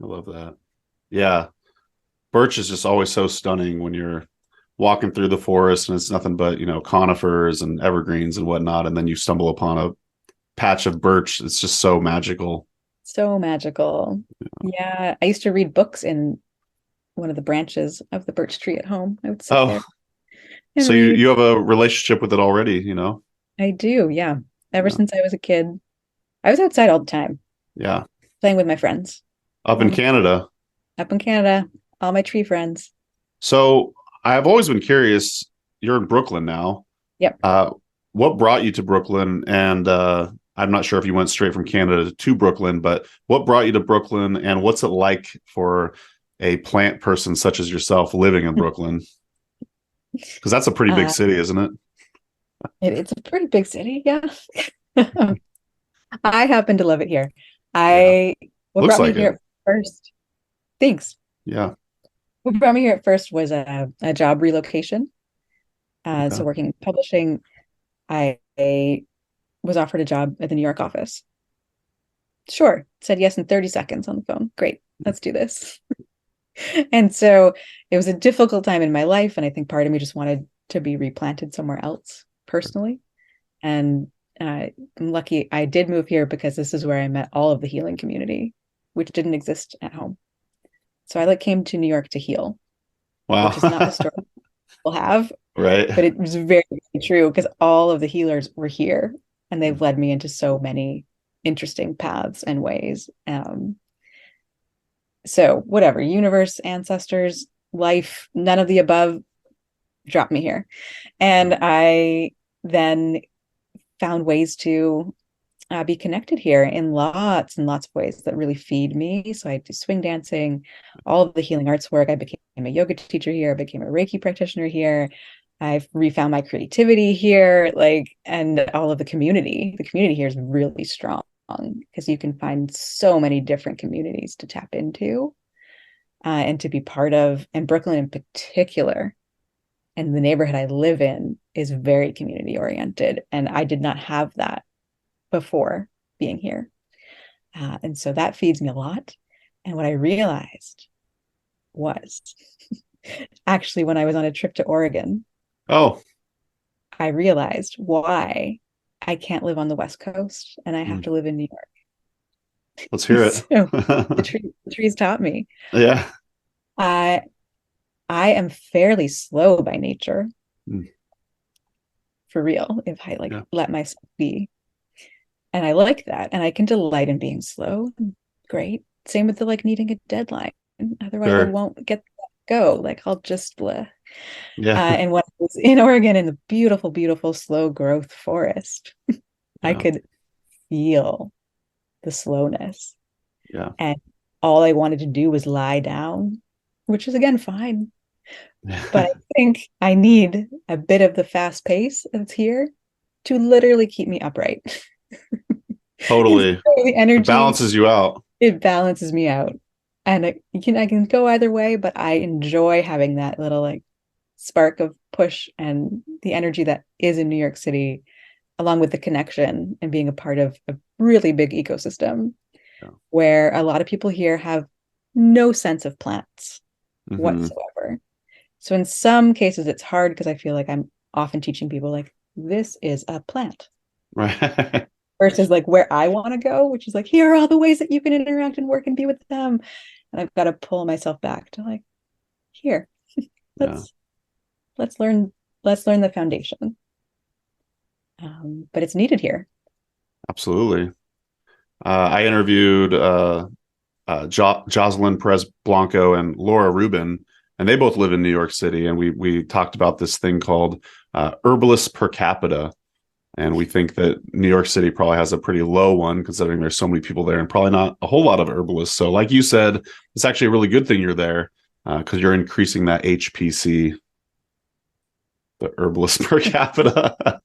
I love that. Yeah. Birch is just always so stunning when you're walking through the forest and it's nothing but, conifers and evergreens and whatnot. And then you stumble upon a patch of birch. It's just so magical. So magical. Yeah. I used to read books in one of the branches of the birch tree at home. I would sit there. So you have a relationship with it already, I do. Yeah. Ever since I was a kid, I was outside all the time. Yeah. Playing with my friends. Up in Canada. Up in Canada. All my tree friends. So I've always been curious. You're in Brooklyn now. Yep. What brought you to Brooklyn? And I'm not sure if you went straight from Canada to Brooklyn, but what brought you to Brooklyn and what's it like for a plant person such as yourself living in Brooklyn? Because that's a pretty big city, isn't it? It's a pretty big city, yeah. I happen to love it here. What Looks brought me like here it. at first? Thanks. Yeah. What brought me here at first was a job relocation. Okay. So working in publishing, I was offered a job at the New York office. Sure, said yes in 30 seconds on the phone. Great, let's do this. And so it was a difficult time in my life, and I think part of me just wanted to be replanted somewhere else personally. And I'm lucky I did move here because this is where I met all of the healing community, which didn't exist at home. So I came to New York to heal. Wow. Which is not the story people have. Right. But it was very, very true because all of the healers were here and they've led me into so many interesting paths and ways. So whatever, universe, ancestors, life, none of the above dropped me here. And I then found ways to be connected here in lots and lots of ways that really feed me. So I do swing dancing, all of the healing arts work. I became a yoga teacher here. I became a Reiki practitioner here. I've refound my creativity here, and all of the community. The community here is really strong because you can find so many different communities to tap into and to be part of. And Brooklyn in particular, and the neighborhood I live in is very community oriented. And I did not have that before being here. And so that feeds me a lot. And what I realized was actually when I was on a trip to Oregon, Oh, I realized why I can't live on the West Coast and I have to live in New Let's hear York. it. So the trees taught me. Yeah. I am fairly slow by nature. Mm. For real, if I Yeah. let myself be. And I like that. And I can delight in being slow. Great. Same with the needing a deadline. Otherwise I Sure. won't get go. I'll just blah. Yeah. And when I was in Oregon in the beautiful, beautiful slow growth forest, I could feel the slowness. Yeah. And all I wanted to do was lie down, which is again fine. But I think I need a bit of the fast pace that's here to literally keep me upright. Totally. The energy, it balances you out. It balances me out. And I can go either way, but I enjoy having that little spark of push and the energy that is in New York City, along with the connection and being a part of a really big ecosystem where a lot of people here have no sense of plants whatsoever. So in some cases, it's hard because I feel like I'm often teaching people this is a plant. Right. Versus where I want to go, which is here are all the ways that you can interact and work and be with them. And I've got to pull myself back to here, let's learn the foundation. But it's needed here. Absolutely. I interviewed Jocelyn Perez Blanco and Laura Rubin, and they both live in New York City. And we talked about this thing called herbalists per capita. And we think that New York City probably has a pretty low one, considering there's so many people there and probably not a whole lot of herbalists. So like you said, it's actually a really good thing you're there because you're increasing that HPC, the herbalist per capita.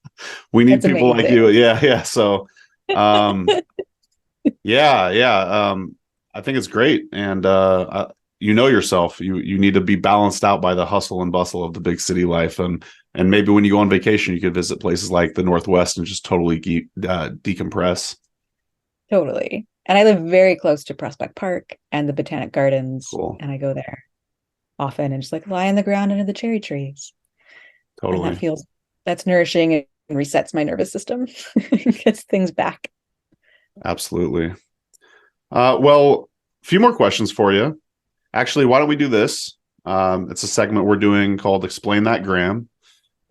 We need That's people amazing. like you. Yeah. Yeah. So, yeah. I think it's great. And you know yourself. You need to be balanced out by the hustle and bustle of the big city life. And maybe when you go on vacation, you could visit places like the Northwest and just totally decompress. Totally. And I live very close to Prospect Park and the Botanic Gardens. Cool. And I go there often and just lie on the ground under the cherry trees. Totally. And that's nourishing and resets my nervous system. Gets things back. Absolutely. Well, a few more questions for you. Actually, why don't we do this? It's a segment we're doing called Explain That Gram.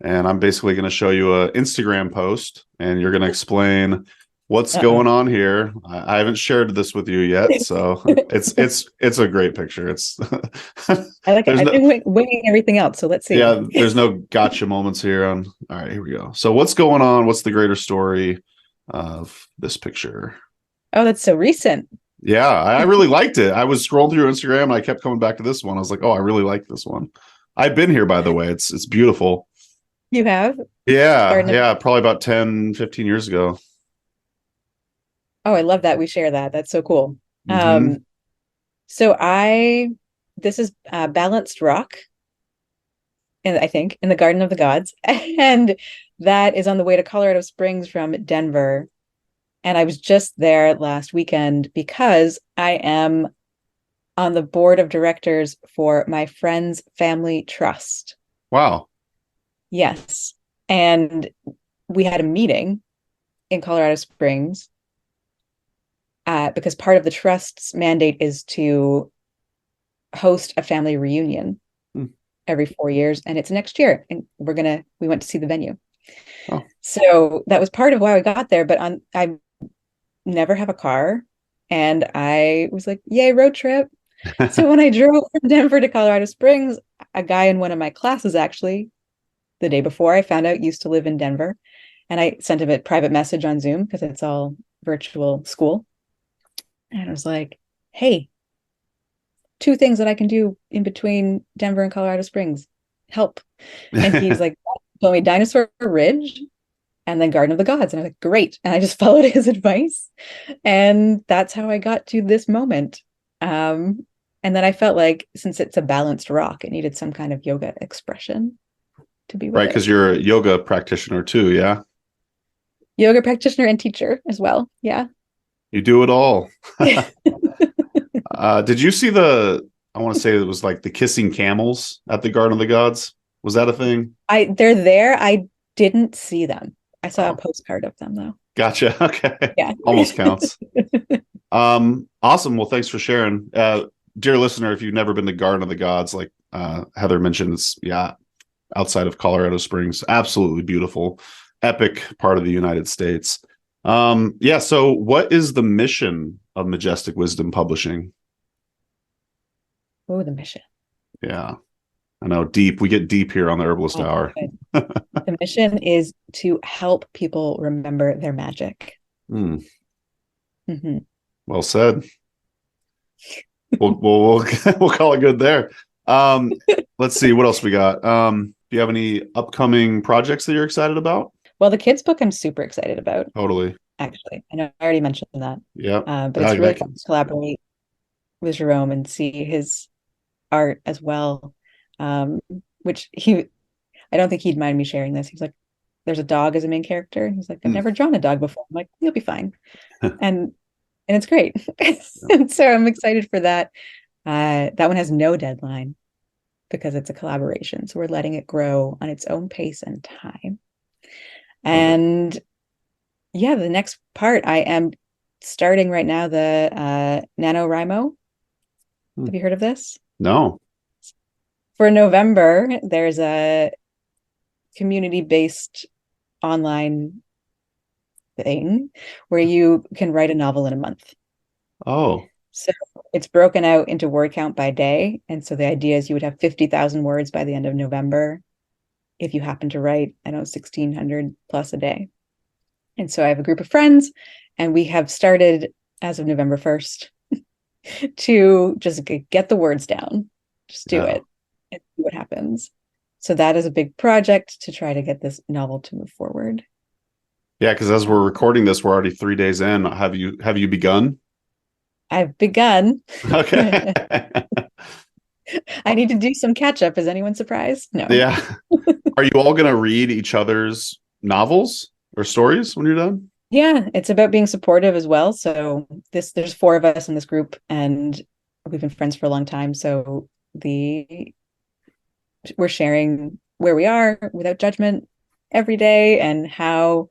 And I'm basically going to show you an Instagram post, and you're going to explain what's going on here. I haven't shared this with you yet, so it's a great picture. It's I like it. I've been winging everything else, so let's see. Yeah, there's no gotcha moments here. All right, here we go. So what's going on? What's the greater story of this picture? Oh, that's so recent. Yeah, I really liked it. I was scrolling through Instagram and I kept coming back to this one. I was like, oh, I really like this one. I've been here, by the way. It's beautiful. You have? Yeah, probably about 10, 15 years ago. Oh, I love that. We share that. That's so cool. Mm-hmm. This is Balanced Rock, I think, in the Garden of the Gods. And that is on the way to Colorado Springs from Denver. And I was just there last weekend because I am on the board of directors for my friend's family trust. Wow. Yes. And we had a meeting in Colorado Springs because part of the trust's mandate is to host a family reunion every 4 years. And it's next year. And we went to see the venue. Oh. So that was part of why we got there. But I never have a car. And I was like, yay, road trip. So when I drove from Denver to Colorado Springs, a guy in one of my classes, actually, the day before, I found out used to live in Denver. And I sent him a private message on Zoom because it's all virtual school. And I was like, hey, 2 things that I can do in between Denver and Colorado Springs. Help. And he's like, told me Dinosaur Ridge and then Garden of the Gods. And I was like, great. And I just followed his advice. And that's how I got to this moment. And then I felt like since it's a balanced rock, it needed some kind of yoga expression to be with right, because you're a yoga practitioner too, yeah? Yoga practitioner and teacher as well, yeah. You do it all. Did you see I want to say it was like the kissing camels at the Garden of the Gods? Was that a thing? They're there. I didn't see them. I saw a Oh, postcard of them though. gotcha. Okay. Yeah. Almost counts. Awesome. Well, thanks for sharing. Dear listener, if you've never been to Garden of the Gods, like Heather mentioned, it's outside of Colorado Springs, absolutely beautiful, epic part of the United States. So what is the mission of Majestic Wisdom Publishing? Oh, the mission. Yeah, I know, deep. We get deep here on the Herbalist Oh, Hour. the mission is to help people remember their magic. Mm, Mm-hmm. well said. We'll we'll call it good there. Let's see what else we got. Do you have any upcoming projects that you're excited about? Well, the kids' book I'm super excited about, Totally. actually. I know I already mentioned that. Yeah. But it's really fun to collaborate with Jerome and see his art as well. Which I don't think he'd mind me sharing this. He's like, there's a dog as a main character. He's like, I've never drawn a dog before. I'm like, you'll be fine. And it's great. And so I'm excited for that. That one has no deadline because it's a collaboration. So we're letting it grow on its own pace and time. And the next part, I am starting right now the NaNoWriMo. Have you heard of this? No. For November, there's a community-based online thing where you can write a novel in a month. Oh. So it's broken out into word count by day. And so the idea is you would have 50,000 words by the end of November if you happen to write, 1,600 plus a day. And so I have a group of friends, and we have started as of November 1st to just get the words down. Just do it and see what happens. So that is a big project to try to get this novel to move forward. Yeah, because as we're recording this, we're already 3 days in. Have you begun? I've begun. Okay. I need to do some catch up. Is anyone surprised? No. Yeah. Are you all going to read each other's novels or stories when you're done? Yeah, it's about being supportive as well. So there's 4 of us in this group, and we've been friends for a long time. So we're sharing where we are without judgment every day, and how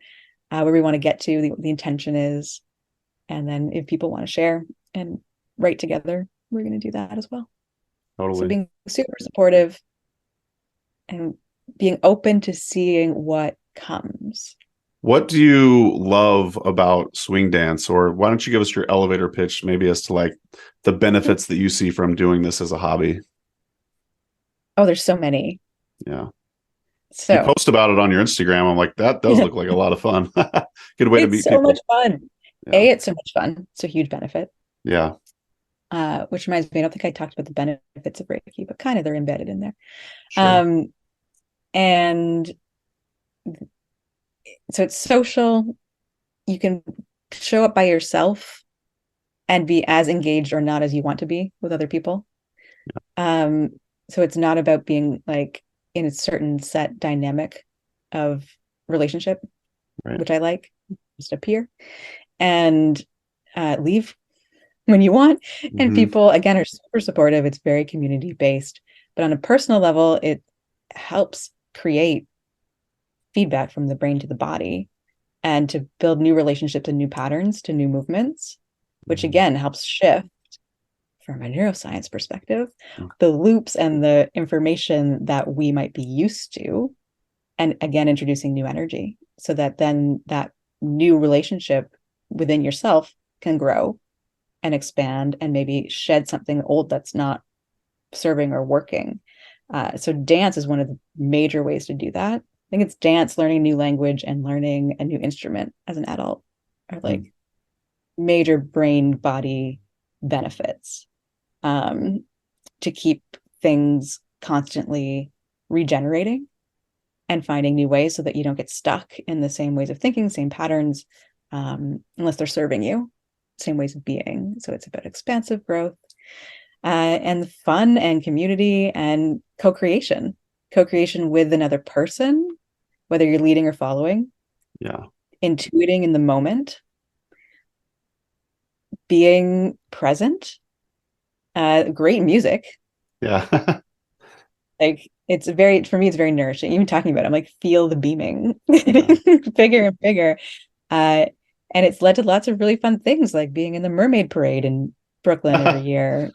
where we want to get to. The intention is, and then if people want to share and write together, we're going to do that as well. Totally. So being super supportive and being open to seeing what comes. What do you love about swing dance? Or why don't you give us your elevator pitch, maybe as to like the benefits that you see from doing this as a hobby? Oh, there's so many. Yeah. So you post about it on your Instagram. I'm like, that does look like a lot of fun. Good way to meet people. It's so much fun. Yeah. It's so much fun. It's a huge benefit. Yeah. Which reminds me, I don't think I talked about the benefits of Reiki, but kind of they're embedded in there. Sure. And so it's social. You can show up by yourself and be as engaged or not as you want to be with other people. Yeah. So it's not about being like in a certain set dynamic of relationship, right, which I like. Just appear and leave when you want. Mm-hmm. And people, again, are super supportive. It's very community-based. But on a personal level, it helps create feedback from the brain to the body and to build new relationships and new patterns to new movements, which again helps shift, from a neuroscience perspective, the loops and the information that we might be used to, and again, introducing new energy so that then that new relationship within yourself can grow and expand and maybe shed something old that's not serving or working. So dance is one of the major ways to do that. I think it's dance, learning a new language, and learning a new instrument as an adult are like major brain body benefits to keep things constantly regenerating and finding new ways so that you don't get stuck in the same ways of thinking, same patterns, unless they're serving you, same ways of being. So it's about expansive growth and fun and community and co-creation with another person, whether you're leading or following. Yeah. Intuiting in the moment, being present, great music. Yeah. Like for me, it's very nourishing. Even talking about it, I'm like, feel the beaming Yeah. bigger and bigger. And it's led to lots of really fun things, like being in the mermaid parade in Brooklyn every year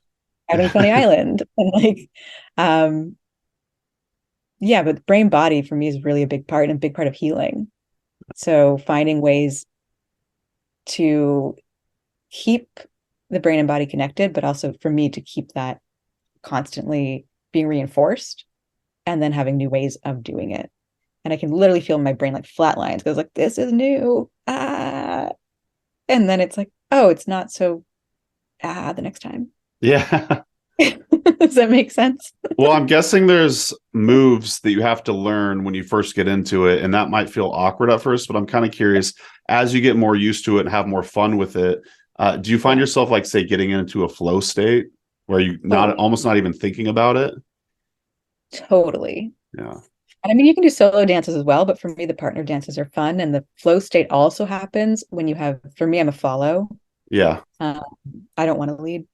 out on Coney Island. And like, yeah, but brain body for me is really a big part and a big part of healing. So finding ways to keep the brain and body connected, but also for me to keep that constantly being reinforced and then having new ways of doing it. And I can literally feel my brain like flatlines because like, this is new. And then it's like, oh, it's not so the next time. Yeah. Does that make sense? Well, I'm guessing there's moves that you have to learn when you first get into it, and that might feel awkward at first, but I'm kind of curious, as you get more used to it and have more fun with it, do you find yourself like, say, getting into a flow state where you almost not even thinking about it? Totally. Yeah. And I mean, you can do solo dances as well, but for me, the partner dances are fun. And the flow state also happens when for me, I'm a follow. Yeah. I don't want to lead.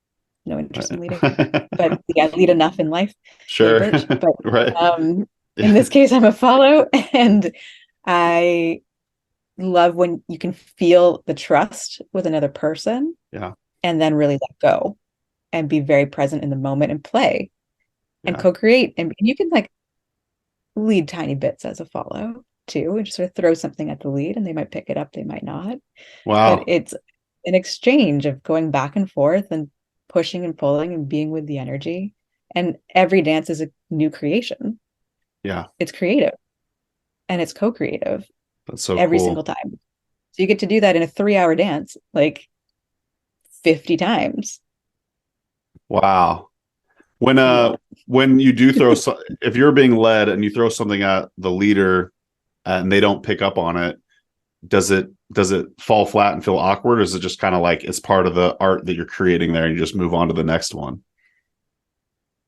No interest in leading, but yeah, lead enough in life. Sure. Hey, bitch. But Right. In this case, I'm a follow, and I love when you can feel the trust with another person. Yeah. And then really let go and be very present in the moment and play and Yeah. co-create. And you can like lead tiny bits as a follow too, and just sort of throw something at the lead and they might pick it up, they might not. Wow. But it's an exchange of going back and forth and pushing and pulling and being with the energy. And every dance is a new creation. Yeah. It's creative and it's co-creative. That's so every cool. single time. So you get to do that in a 3-hour dance, like 50 times. Wow. When you do if you're being led and you throw something at the leader and they don't pick up on it, does it fall flat and feel awkward, or is it just kind of like it's part of the art that you're creating there and you just move on to the next one?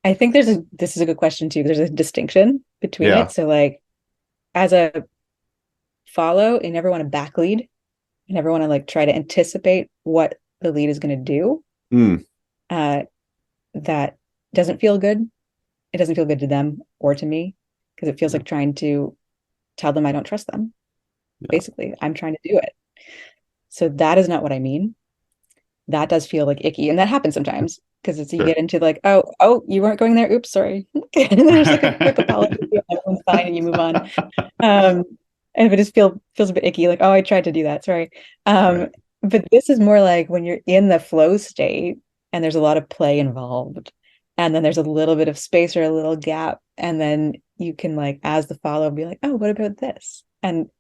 I think this is a good question too. There's a distinction between it. So like as a follow, you never want to back lead. You never want to like try to anticipate what the lead is going to do. That doesn't feel good. It doesn't feel good to them or to me because it feels like trying to tell them I don't trust them. Basically, I'm trying to do it. So that is not what I mean. That does feel like icky, and that happens sometimes because it's you get into like, oh, you weren't going there. Oops, sorry. And there's like a quick apology. Everyone's fine, and you move on. And if it just feels a bit icky, like, oh, I tried to do that. Sorry. But this is more like when you're in the flow state and there's a lot of play involved, and then there's a little bit of space or a little gap, and then you can like, as the follow, be like, oh, what about this? And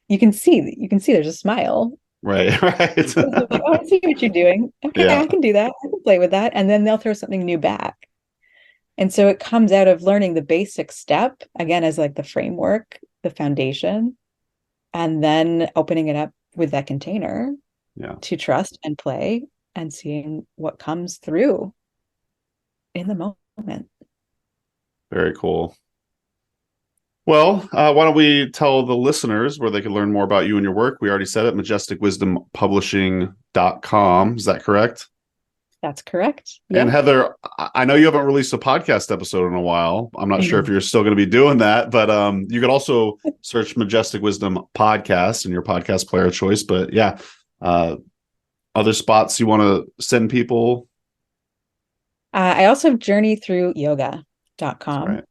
you can see there's a smile. Right. Like, oh, I see what you're doing. Okay, I can do that. I can play with that. And then they'll throw something new back. And so it comes out of learning the basic step, again, as like the framework, the foundation, and then opening it up with that container to trust and play and seeing what comes through in the moment. Very cool. Well, why don't we tell the listeners where they can learn more about you and your work? We already said it, majesticwisdompublishing.com. Is that correct? That's correct. Yep. And Heather, I know you haven't released a podcast episode in a while. I'm not sure if you're still going to be doing that, but you could also search Majestic Wisdom Podcast in your podcast player of choice. But yeah, other spots you want to send people? I also have journeythroughyyoga.com. Right.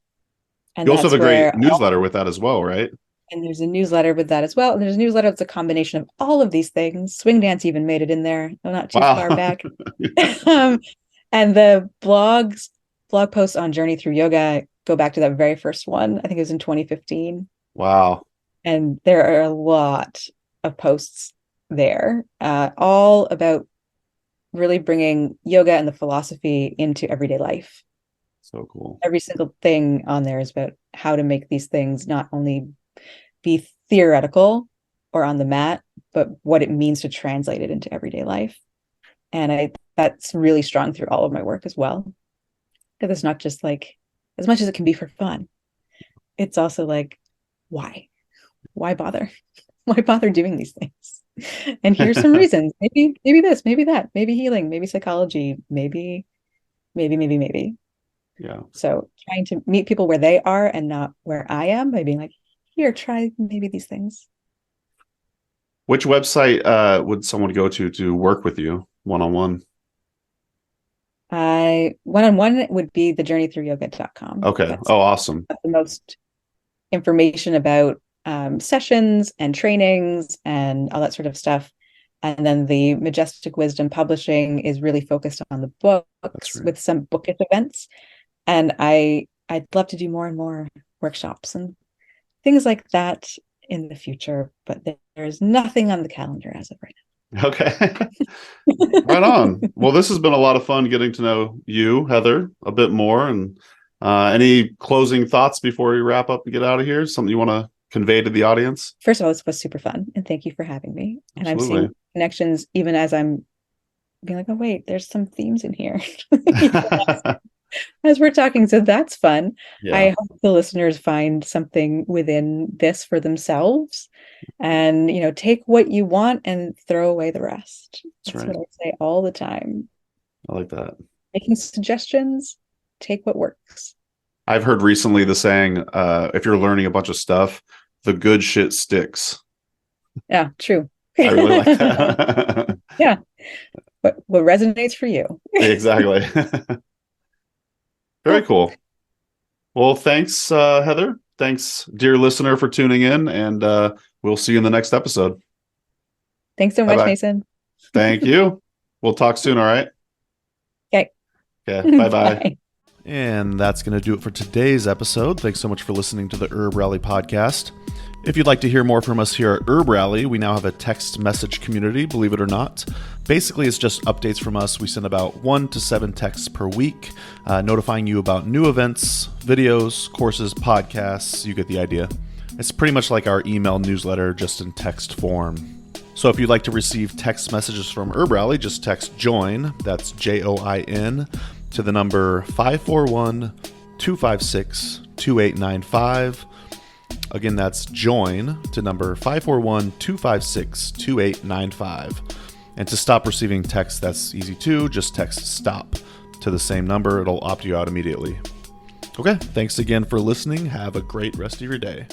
And you also have a great newsletter with that as well, right? And there's a newsletter with that as well. And there's a newsletter that's a combination of all of these things. Swing dance even made it in there, not too far back. And the blog posts on Journey Through Yoga go back to that very first one. I think it was in 2015. Wow. And there are a lot of posts there, all about really bringing yoga and the philosophy into everyday life. So cool. Every single thing on there is about how to make these things not only be theoretical or on the mat, but what it means to translate it into everyday life. And that's really strong through all of my work as well. Because it's not just like, as much as it can be for fun, it's also like, why bother? Why bother doing these things? And here's some reasons. Maybe this, maybe that, maybe healing, maybe psychology, maybe. Yeah. So trying to meet people where they are and not where I am by being like, here, try maybe these things. Which website would someone go to work with you one-on-one? One-on-one would be thejourneythroughyoga.com. Okay. That's Awesome. the most information about sessions and trainings and all that sort of stuff. And then the Majestic Wisdom Publishing is really focused on the books right. with some bookish events. And I'd love to do more and more workshops and things like that in the future, but there's nothing on the calendar as of right now. Okay. Right on. Well, this has been a lot of fun getting to know you, Heather, a bit more. And any closing thoughts before we wrap up and get out of here? Something you want to convey to the audience? First of all, this was super fun, and thank you for having me. And Absolutely. I'm seeing connections even as I'm being like, oh wait, there's some themes in here as we're talking. So that's fun. Yeah. I hope the listeners find something within this for themselves, and take what you want and throw away the rest. That's right. what I say all the time. I like that. Making suggestions, take what works. I've heard recently the saying, if you're learning a bunch of stuff, the good shit sticks. Yeah, true. I really like that. Yeah. What resonates for you. Exactly. Very cool. Well, thanks, Heather. Thanks, dear listener, for tuning in, and we'll see you in the next episode. Thanks so much, Bye-bye. Mason. Thank you. We'll talk soon, all right? Okay. Okay. Bye-bye. Bye. And that's going to do it for today's episode. Thanks so much for listening to the Herb Rally podcast. If you'd like to hear more from us here at Herb Rally, we now have a text message community, believe it or not. Basically, it's just updates from us. We send about 1 to 7 texts per week, notifying you about new events, videos, courses, podcasts. You get the idea. It's pretty much like our email newsletter, just in text form. So if you'd like to receive text messages from Herb Rally, just text JOIN, that's JOIN, to the number 541-256-2895. Again, that's JOIN to number 541-256-2895. And to stop receiving text, that's easy too. Just text STOP to the same number. It'll opt you out immediately. Okay, thanks again for listening. Have a great rest of your day.